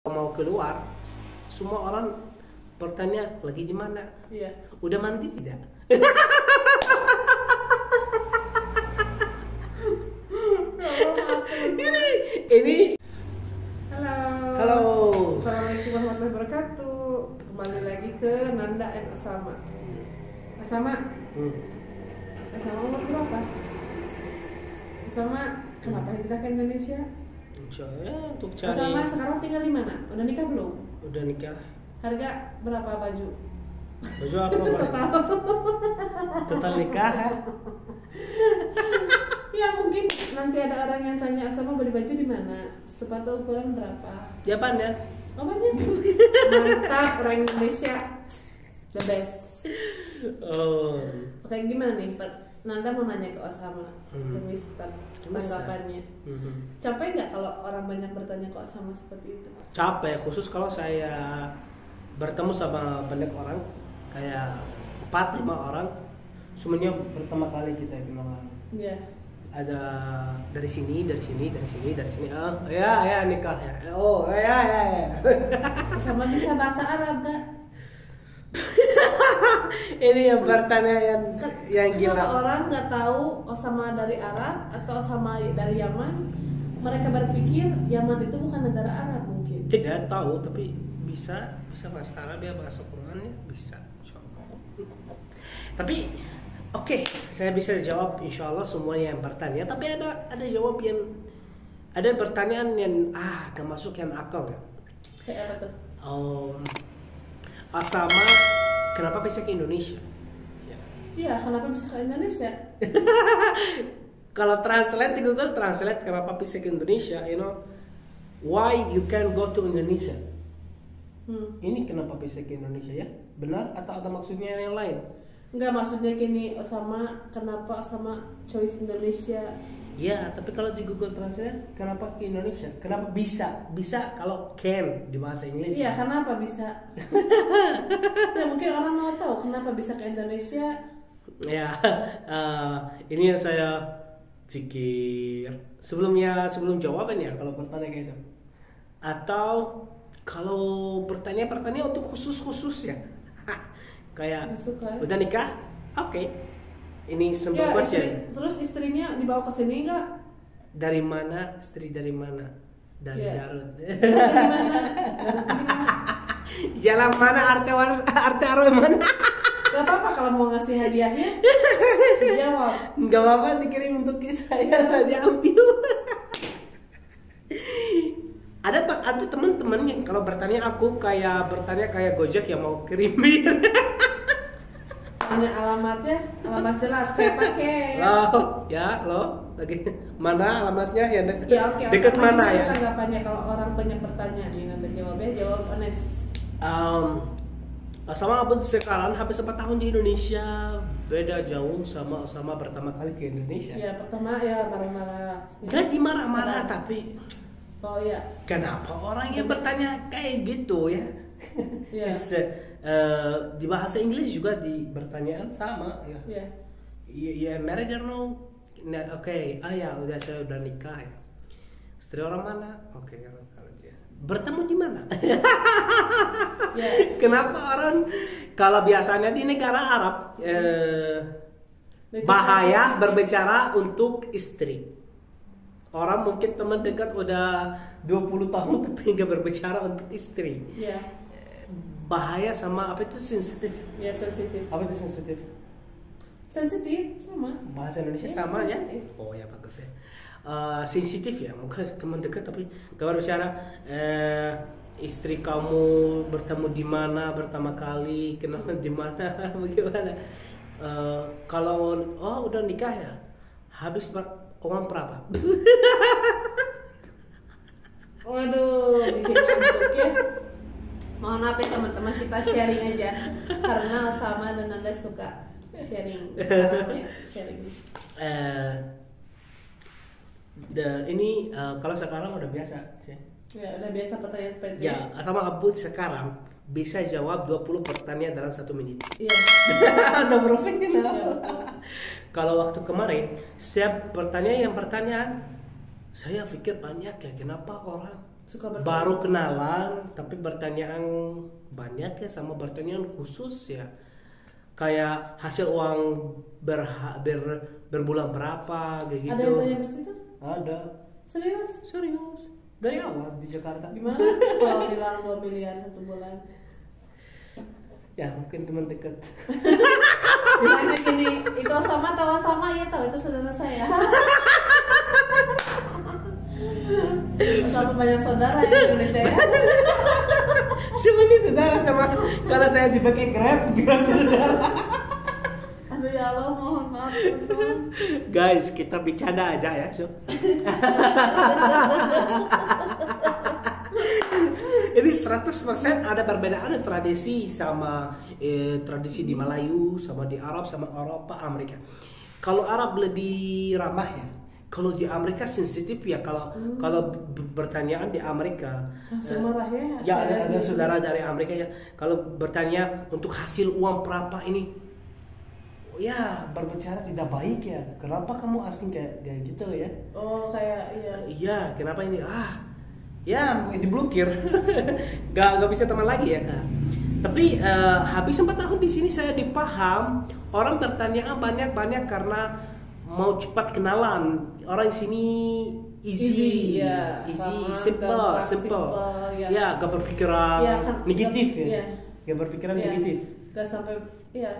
mau keluar, semua orang bertanya lagi di mana? Iya. Udah mandi tidak? ini Halo. Halo. Assalamualaikum warahmatullahi wabarakatuh. Kembali lagi ke Nanda and Osama. Osama, Osama umur berapa? Osama, kenapa hijrah ke Indonesia? Soalnya untuk cari. Osama sekarang tinggal di mana? Udah nikah belum? Udah nikah. Harga berapa baju? Baju apa Bang? Total nikah ya? Ya mungkin nanti ada orang yang tanya Osama beli baju di mana? Sepatu ukuran berapa? Japan ya? Oh banyak. Mantap, orang Indonesia the best. Oh. Oke, gimana nih? Nanda mau nanya ke Osama, ke Mister, tanggapannya. Capek nggak kalau orang banyak bertanya ke Osama seperti itu? Capek, khusus kalau saya bertemu sama banyak orang, kayak 4-5 orang, semuanya pertama kali kita kenalan. Iya. Ada dari sini. Oh ya nikah ya. Oh ya. Osama bisa bahasa Arab nggak? Ini yang pertanyaan yang Kenapa gila. orang nggak tahu Osama dari Arab atau Osama dari Yaman? Mereka berpikir Yaman itu bukan negara Arab mungkin. Tidak tahu, tapi bisa bahasa Arab ya, bahasa Quran ya bisa. Tapi oke, saya bisa jawab insya Allah semuanya yang bertanya. Tapi ada jawab yang ada pertanyaan yang gak masuk yang akal ya. Kayak apa tuh? Osama kenapa bisa ke Indonesia? Ya. Iya, kenapa bisa ke Indonesia? Kalau translate di Google Translate kenapa bisa ke Indonesia, why you can go to Indonesia? Ini kenapa bisa ke Indonesia ya? Benar atau ada maksudnya yang lain? Enggak, maksudnya gini, Osama kenapa Osama choice Indonesia? Ya, tapi kalau di Google Translate kenapa ke Indonesia? Kenapa bisa? Bisa kalau can di bahasa Inggris. Iya, kenapa bisa? Ya mungkin orang mau tahu kenapa bisa ke Indonesia. Ya, ini yang saya pikir sebelum jawaban ya kalau pertanyaan kayak itu. Atau kalau pertanyaan untuk khusus ya. Kayak suka. Udah nikah? Oke. Ini simple Ya, question. terus istrinya dibawa ke sini enggak? Dari mana? Istri dari mana? Dari Garut. Dari mana? Garut dari mana? Jalan mana? Arte arwah mana? Gak apa-apa kalau mau ngasih hadiahnya. Jawab. Gak apa-apa dikirim untuk saya ambil. Ada teman-teman yang kalau bertanya kayak Gojek yang mau kirimin. Tanya alamat jelas kayak pakai. Lo lagi mana alamatnya ya Oke. dekat mana ya? Tanggapannya kalau orang banyak bertanya nih, nanti jawab honest. Sama abang sekarang habis 4 tahun di Indonesia, beda jauh sama pertama kali ke Indonesia. Ya pertama ya marah-marah. Gak marah-marah tapi. Oh ya. Kenapa orang yang bertanya kayak gitu ya? Iya. Di bahasa Inggris juga di pertanyaan sama ya. Iya. Ya married or no? Oke, udah saya udah nikah ya. Istri orang mana? Oke, orang aja. Bertemu di mana? Ya. Kenapa orang kalau biasanya di negara Arab bahaya berbicara untuk istri. Orang mungkin teman dekat udah 20 tahun tapi nggak berbicara untuk istri. Ya. Bahaya sama apa itu sensitif. Ya, sensitif. Apa itu sensitif? Sensitif sama. Bahasa Indonesia Ya, sama sensitif. ya? Oh ya bagus ya. Sensitif ya, mungkin teman dekat tapi nggak berbicara istri kamu bertemu di mana pertama kali, kenapa di mana, bagaimana? Kalau udah nikah ya, habis uang berapa? Waduh, bikin ngantuk ya. Mohon maaf ya teman-teman, kita sharing aja karena Osama dan Nanda suka sharing. Sharing. Ini kalau sekarang udah biasa sih. Ya, udah biasa pertanyaan seperti itu. Ya, sama Abu sekarang bisa jawab 20 pertanyaan dalam 1 menit. Iya. Udah profesional. Ya, betul. Kalau waktu kemarin setiap pertanyaan saya pikir banyak ya, kenapa orang Suka bertanya. baru kenalan tapi pertanyaan banyak ya, sama pertanyaan khusus ya, kayak hasil uang berbulan berapa kayak gitu. Ada yang tanya ke situ? Ada. Serius? Dari awal di Jakarta. Gimana kalau bilang 2 miliar 1 bulan? Ya mungkin teman dekat. Bilangnya gini, itu Osama tahu Osama, ya tahu itu saudara saya. Osama banyak saudara ya di Indonesia ya. Semuanya saudara sama, kalau saya dipakai Grab saudara. Aduh ya Allah, mohon maaf teman-teman. Guys, kita bercanda aja ya, so. Ini 100% ada perbedaan tradisi sama tradisi di Melayu, sama di Arab, sama Eropa, Amerika. Kalau Arab lebih ramah ya. Kalau di Amerika sensitif ya, kalau pertanyaan di Amerika. Semarah ya. Ya ada saudara dari Amerika ya. Kalau bertanya untuk hasil uang berapa ini, ya berbicara tidak baik ya. Kenapa kamu asking kayak gitu ya? Oh kayak iya. Iya, kenapa ini? Ya diblokir. gak bisa teman lagi ya kak. Tapi habis 4 tahun di sini saya dipaham orang bertanya banyak karena mau cepat kenalan. Orang sini easy, ya. simple. Ya. Ya, gak berpikiran Ya, kan, negatif ya. Ya. Gak berpikiran Ya. negatif. Gak sampai ya.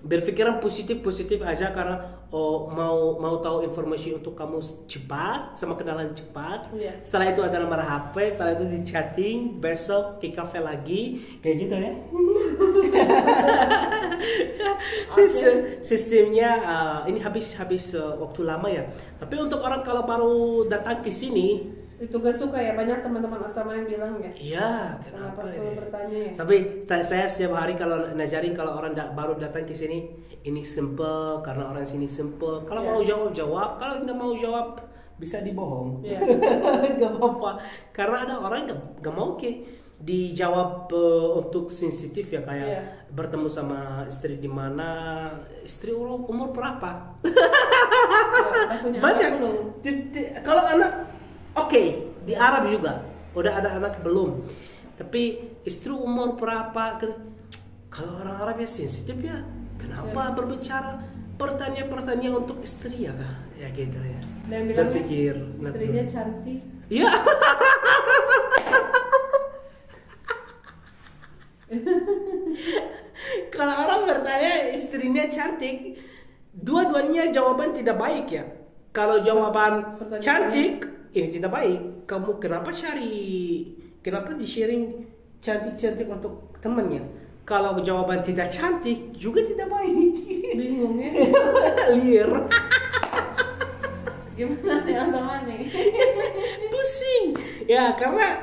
Berpikiran positif aja karena mau tahu informasi untuk kamu cepat, sama kenalan cepat. Iya. Setelah itu ada nomor HP, setelah itu di chatting, besok ke cafe lagi, kayak gitu ya. Sistemnya ini habis waktu lama ya. Tapi untuk orang kalau baru datang ke sini, Itu gak suka ya, banyak teman-teman Osama yang bilang ya. iya, Kenapa kenapa selalu ya? bertanya ya? Tapi saya setiap hari kalau ngajarin kalau orang baru datang ke sini, ini simple karena orang sini simple. Kalau Yeah. mau jawab, kalau nggak mau jawab bisa dibohong. Iya. Nggak apa-apa. Karena ada orang nggak mau dijawab untuk sensitif ya, kayak Yeah. bertemu sama istri di mana, istri umur berapa? Ya, udah punya Banyak. anak belum? Kalau anak, oke, di Arab juga udah ada anak belum. Tapi istri umur berapa? Kalau orang Arab ya sensitif ya. Kenapa berbicara pertanyaan untuk istri ya kak? Ya gitu ya. Dan bilangnya Berpikir. istrinya cantik. Iya. Kalau orang bertanya istrinya cantik, dua-duanya jawaban tidak baik ya. Kalau jawaban Pertanyaannya- cantik, ini tidak baik. Kamu kenapa di sharing cantik-cantik untuk temannya? Kalau jawaban tidak cantik, juga tidak baik. Bingung ya. Liar. Gimana nih Osama nih? Pusing. Ya, karena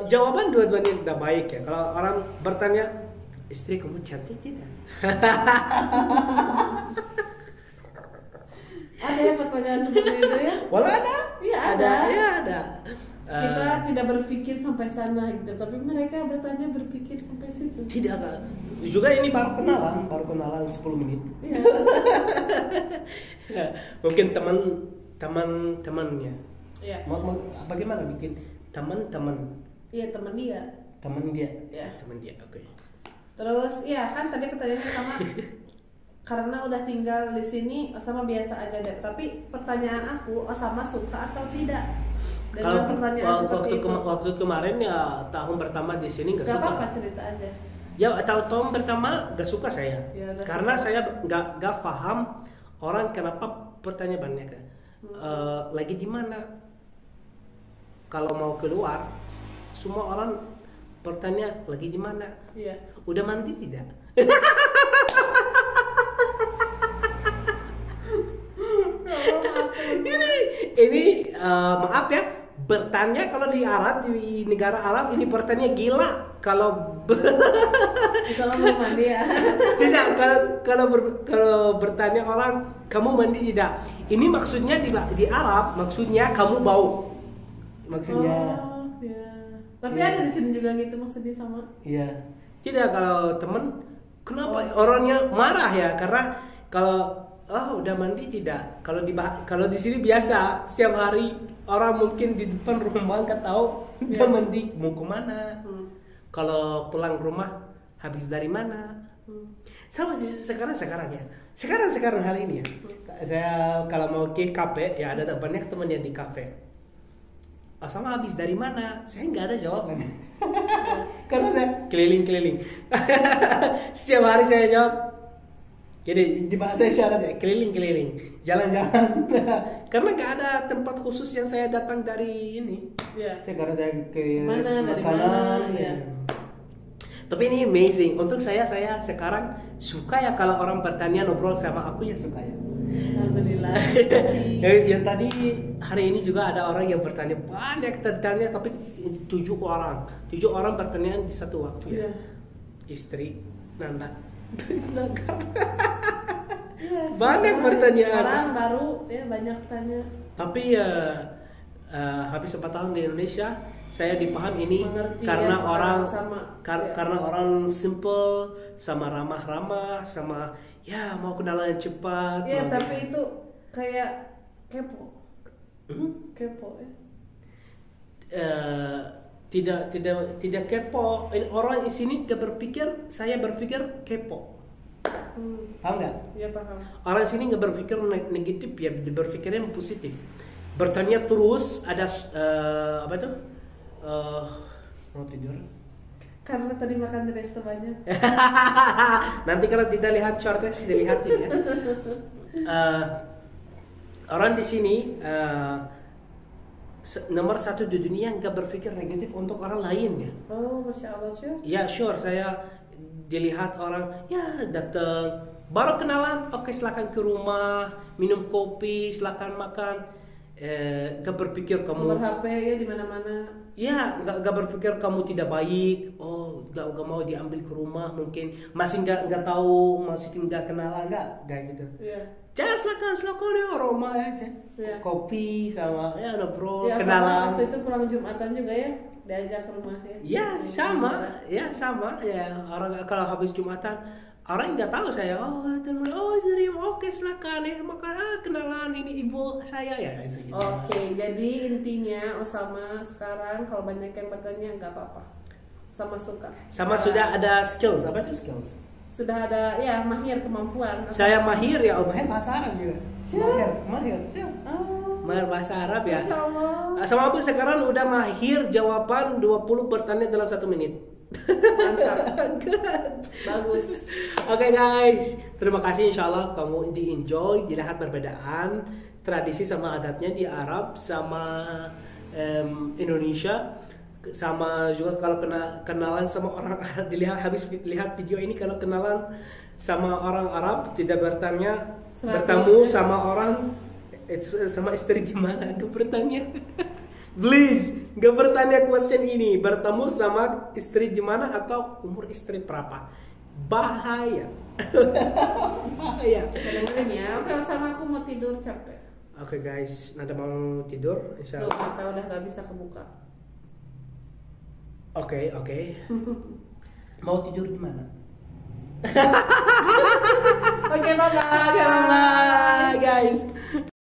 jawaban dua-duanya tidak baik ya. Kalau orang bertanya, istri kamu cantik tidak? Ada ya pertanyaan seperti itu ya? Walau ada. Iya ada. Ya ada. Kita tidak berpikir sampai sana gitu, tapi mereka bertanya berpikir sampai situ. Tidak kak. Juga ini baru kenalan 10 menit. Iya. Ya, mungkin teman-temannya. Iya. Bagaimana bikin teman-teman? Iya teman dia. Teman dia. Ya. Teman dia. Oke. Terus iya kan tadi pertanyaan pertama karena udah tinggal di sini Osama biasa aja deh. Tapi pertanyaan aku, Osama suka atau tidak dengan pertanyaan seperti itu? Waktu kemarin ya tahun pertama di sini nggak Gak suka. apa-apa cerita aja. Ya tahun pertama gak suka saya. Ya, gak Karena suka. saya gak paham orang kenapa bertanya banyak kan. Lagi di mana? Kalau mau keluar, semua orang bertanya lagi di mana? Iya. Udah mandi tidak? ini maaf ya, bertanya kalau di Arab, di negara Arab ini pertanyaan gila. Kalau Osama belum mandi ya. tidak, kalau bertanya orang kamu mandi tidak, ini maksudnya di Arab maksudnya kamu bau, maksudnya. Oh, ya. Tapi Iya. ada di sini juga gitu maksudnya sama. Iya. Tidak, kalau temen kenapa orangnya marah ya, karena kalau Oh, udah mandi tidak? Kalau di sini biasa setiap hari orang mungkin di depan rumah nggak tahu udah mandi mau kemana. Kalau pulang rumah habis dari mana? Sama sih sekarang ya. Sekarang hari ini ya. Saya kalau mau ke kafe ya ada banyak teman yang di kafe. Sama habis dari mana? Saya nggak ada jawaban. Karena saya keliling-keliling. Setiap hari saya jawab. Jadi di bahasa isyarat ya keliling-keliling, jalan-jalan. Karena nggak ada tempat khusus yang saya datang dari ini. Sekarang saya ke mana, makanan. dari mana, ya. Tapi ini amazing. Untuk saya sekarang suka ya kalau orang bertanya ngobrol sama aku ya suka ya. Alhamdulillah. Yang tadi hari ini juga ada orang yang bertanya banyak bertanya tapi 7 orang bertanya di satu waktu ya. Istri, Nanda, banyak pertanyaan. Orang baru ya banyak tanya. Tapi habis 4 tahun di Indonesia saya dipaham ini mengerti karena ya, orang karena orang simple sama ramah-ramah sama ya mau kenalan cepat. Ya tapi itu kayak kepo. Kepo ya. Tidak kepo. Orang di sini saya berpikir kepo. Paham nggak? Iya paham. Orang sini nggak berpikir negatif ya, berpikirnya positif. Bertanya terus ada apa tuh? Mau tidur? Karena tadi makan di resto banyak. Nanti kalau tidak lihat shortnya dilihatin ya. Orang di sini nomor 1 di dunia nggak berpikir negatif untuk orang lain ya. Oh, masya Allah sure. Ya sure, saya dilihat orang ya datang baru kenalan, oke silakan ke rumah minum kopi, silakan makan. Gak berpikir kamu nomor HP ya di mana-mana. Ya gak berpikir kamu tidak baik. Oh gak mau diambil ke rumah mungkin masih nggak tahu, masih nggak kenalan nggak gitu. Iya. Silakan ya rumah aja. Yeah. Kopi sama ya bro ya, kenalan. Sama waktu itu pulang Jumatan juga ya diajak ke rumah ya. Ya sama ya orang kalau habis Jumatan orang nggak tahu saya dari oke silakan ya makan kenalan ini ibu saya ya gitu. Oke, jadi intinya Osama sekarang kalau banyak yang bertanya nggak apa-apa, sama suka. Sama sudah ada skills, apa itu skills? Sudah ada ya mahir kemampuan. Saya mahir ya, mahir bahasa Arab juga. Mahir. Mahir bahasa Arab ya. Masya Allah. Sama aku sekarang udah mahir jawaban 20 pertanyaan dalam 1 menit. Mantap. Bagus. Oke guys, terima kasih, insyaallah kamu di-enjoy, dilihat perbedaan tradisi sama adatnya di Arab sama Indonesia, sama juga kalau kenalan sama orang Arab, lihat video ini kalau kenalan sama orang Arab tidak bertemu sama orang sama istri gimana, gak bertanya. Please, gak bertanya question ini. Bertemu sama istri gimana atau umur istri berapa? Bahaya. Bahaya. Dengerin ya. Oke, sama aku mau tidur capek. Oke guys, Nada mau tidur, Tuh, mata udah gak bisa kebuka. Oke. Mau tidur di mana? Oke, bye-bye. Bye guys.